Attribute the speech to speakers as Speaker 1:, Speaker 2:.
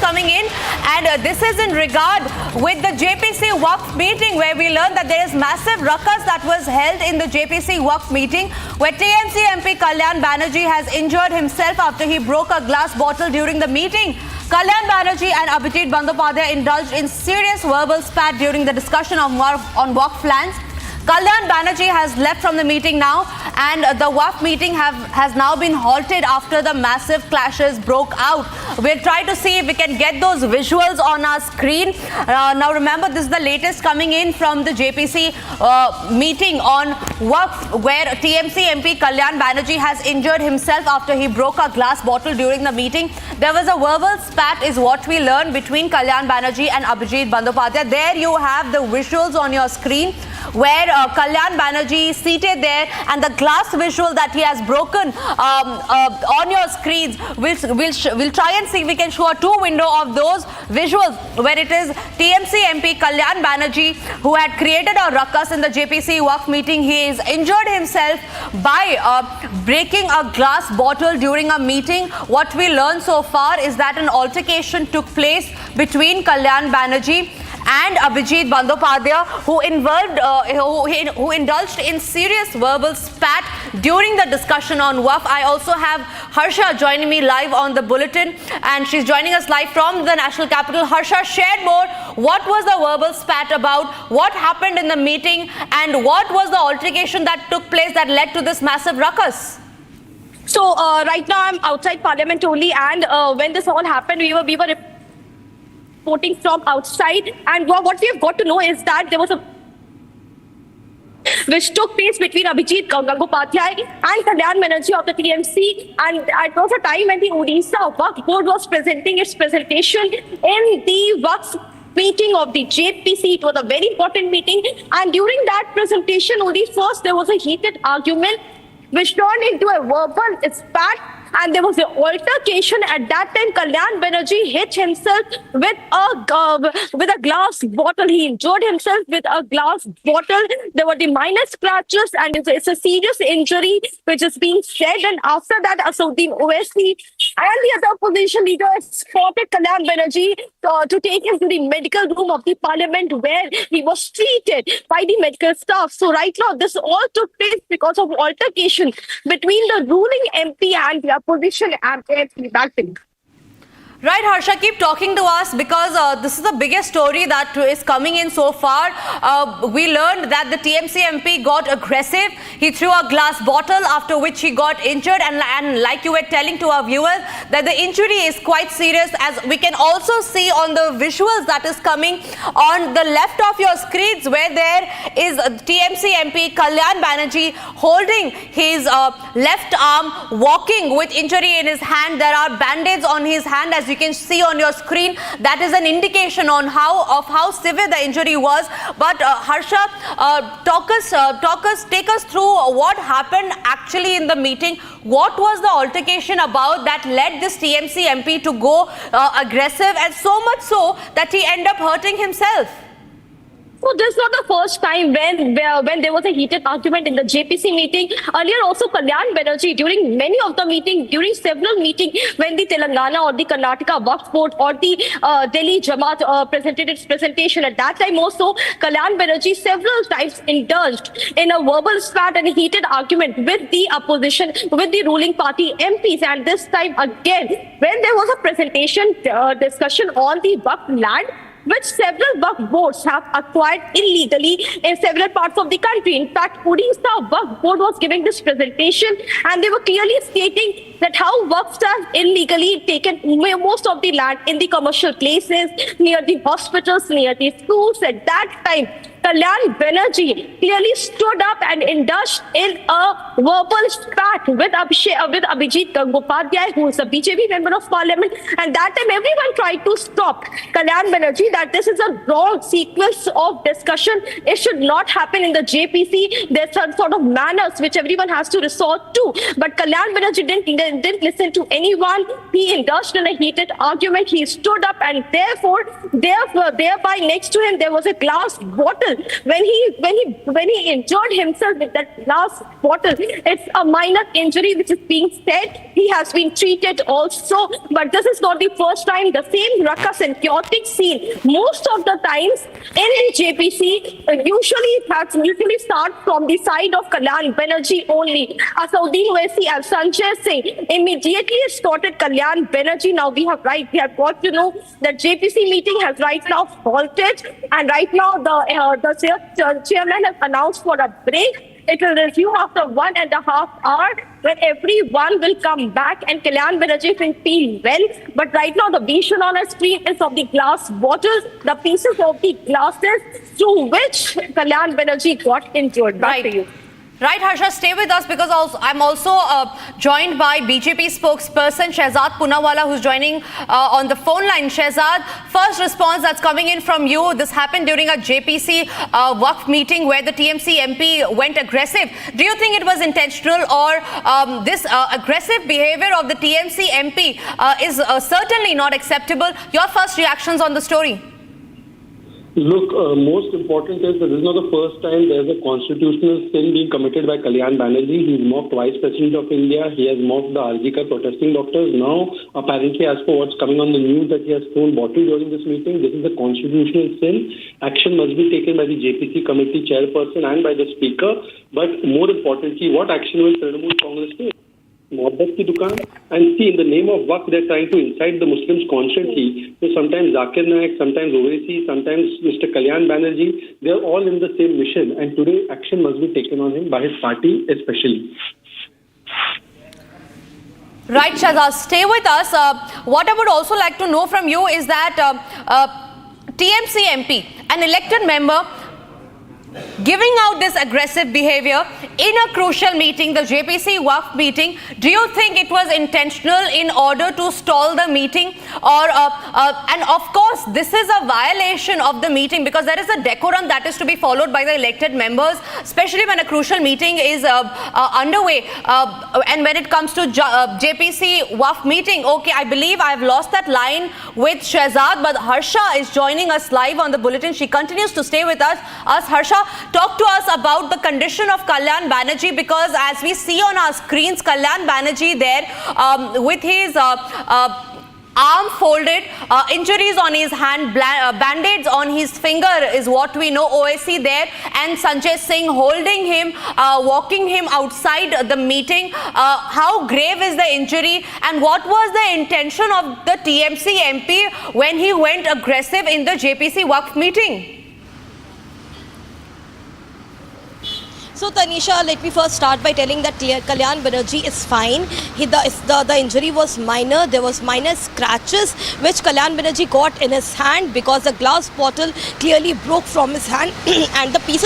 Speaker 1: coming in, and this is in regard with the JPC Waqf meeting, where we learned that there is massive ruckus that was held in the JPC Waqf meeting, where TMC MP Kalyan Banerjee has injured himself after he broke a glass bottle during the meeting. Kalyan Banerjee and Abhijit Gangopadhyay indulged in serious verbal spat during the discussion on Waqf lands. Kalyan Banerjee has left from the meeting now, and the Waqf meeting has now been halted after the massive clashes broke out. We'll try to see if we can get those visuals on our screen. Now remember, this is the latest coming in from the JPC meeting on Waqf, where TMC MP Kalyan Banerjee has injured himself after he broke a glass bottle during the meeting. There was a verbal spat is what we learned between Kalyan Banerjee and Abhijit Gangopadhyay. There you have the visuals on your screen, where Kalyan Banerjee is seated there, and the glass visual that he has broken on your screens. We'll try and see if we can show a two-window of those visuals, where it is TMC MP Kalyan Banerjee who had created a ruckus in the JPC Waqf meeting. He is injured himself by breaking a glass bottle during a meeting. What we learned so far is that an altercation took place between Kalyan Banerjee and Abhijit Gangopadhyay, who indulged in serious verbal spat during the discussion on Waqf. I also have Harsha joining me live on the bulletin, and she's joining us live from the national capital. Harsha, share more. What was the verbal spat about? What happened in the meeting? And what was the altercation that took place that led to this massive ruckus?
Speaker 2: So right now I'm outside Parliament only, and when this all happened, we were reporting from outside, and what we have got to know is that there was a which took place between Abhijit Gangopadhyay and Kalyan Banerjee of the TMC, and it was a time when the Odisha Waqf Board was presenting its presentation in the Waqf meeting of the JPC. It was a very important meeting, and during that presentation only, first there was a heated argument which turned into a verbal spat, and there was an altercation. At that time, Kalyan Banerjee hit himself with a glass bottle. He injured himself with a glass bottle. There were the minor scratches, and it's a serious injury which is being said. And after that, Asauddin Owaisi and the other opposition leader escorted Kalyan Banerjee to take him to the medical room of the Parliament, where he was treated by the medical staff. So right now, this all took place because of altercation between the ruling MP and the opposition MP back then.
Speaker 1: Right, Harsha, keep talking to us, because this is the biggest story that is coming in so far. We learned that the TMC MP got aggressive. He threw a glass bottle, after which he got injured. And like you were telling to our viewers, that the injury is quite serious, as we can also see on the visuals that is coming on the left of your screens, where there is TMC MP Kalyan Banerjee holding his left arm, walking with injury in his hand. There are band-aids on his hand, as you can see on your screen. That is an indication on how severe the injury was. But Harsha, take us through what happened actually in the meeting. What was the altercation about that led this TMC MP to go aggressive, and so much so that he ended up hurting himself?
Speaker 2: So this is not the first time when there was a heated argument in the JPC meeting. Earlier also, Kalyan Banerjee, during many of the meetings, during several meetings, when the Telangana or the Karnataka Waqf Board or the Delhi Jamaat presented its presentation, at that time also, Kalyan Banerjee several times indulged in a verbal spat and a heated argument with the opposition, with the ruling party MPs. And this time again, when there was a presentation discussion on the Waqf land, which several Waqf boards have acquired illegally in several parts of the country. In fact, Odisha Waqf Board was giving this presentation, and they were clearly stating that how Waqfs have illegally taken most of the land in the commercial places, near the hospitals, near the schools. At that time, Kalyan Banerjee clearly stood up and indulged in a verbal spat with Abhijit Gangopadhyay, who is a BJP member of Parliament. And that time, everyone tried to stop Kalyan Banerjee, that this is a wrong sequence of discussion. It should not happen in the JPC. There's some sort of manners which everyone has to resort to. But Kalyan Banerjee didn't didn't listen to anyone. He indulged in a heated argument. He stood up, and thereby next to him there was a glass bottle. When he injured himself with that glass bottle, it's a minor injury which is being said. He has been treated also, but this is not the first time. The same ruckus and chaotic scene most of the times in the JPC usually start from the side of Kalyan Banerjee only. Asauddin Owaisi and Sanjay Singh immediately escorted Kalyan Banerjee. Now we have got to know that JPC meeting has right now halted, and right now the chairman has announced for a break. It will resume after 1.5 hours when everyone will come back and Kalyan Banerjee will feel well. But right now the vision on our screen is of the glass bottles, the pieces of the glasses through which Kalyan Banerjee got injured. Back to you.
Speaker 1: Right, Harsha, stay with us because I'm also joined by BJP spokesperson Shehzad Poonawalla, who's joining on the phone line. Shehzad, first response that's coming in from you. This happened during a JPC Waqf meeting where the TMC MP went aggressive. Do you think it was intentional, or this aggressive behavior of the TMC MP is certainly not acceptable? Your first reactions on the story?
Speaker 3: Look, most important is that this is not the first time there is a constitutional sin being committed by Kalyan Banerjee. He's mocked Vice President of India. He has mocked the RGK protesting doctors. Now, apparently, as per what's coming on the news, that he has thrown bottle during this meeting. This is a constitutional sin. Action must be taken by the JPC committee chairperson and by the speaker. But more importantly, what action will Trinamool Congress take? Mohabbat ki dukaan, and see, in the name of Waqf, they're trying to incite the Muslims constantly. So sometimes Zakir Naik, sometimes Owaisi, sometimes Mr. Kalyan Banerjee, they're all in the same mission, and today action must be taken on him by his party especially.
Speaker 1: Right, Shehzad, stay with us. What I would also like to know from you is that TMC MP, an elected member, giving out this aggressive behavior in a crucial meeting, the JPC Waqf meeting. Do you think it was intentional in order to stall the meeting? Or and of course, this is a violation of the meeting because there is a decorum that is to be followed by the elected members, especially when a crucial meeting is underway. And when it comes to JPC Waqf meeting, okay, I believe I've lost that line with Shehzad, but Harsha is joining us live on the bulletin. She continues to stay with us. Harsha, talk to us about the condition of Kalyan Banerjee, because as we see on our screens, Kalyan Banerjee there with his arm folded, injuries on his hand, band-aids on his finger is what we know. Owaisi there and Sanjay Singh holding him, walking him outside the meeting. How grave is the injury, and what was the intention of the TMC MP when he went aggressive in the JPC Waqf meeting?
Speaker 4: So Tanisha, let me first start by telling that Kalyan Banerjee is fine. The injury was minor. There was minor scratches which Kalyan Banerjee got in his hand because the glass bottle clearly broke from his hand and the pieces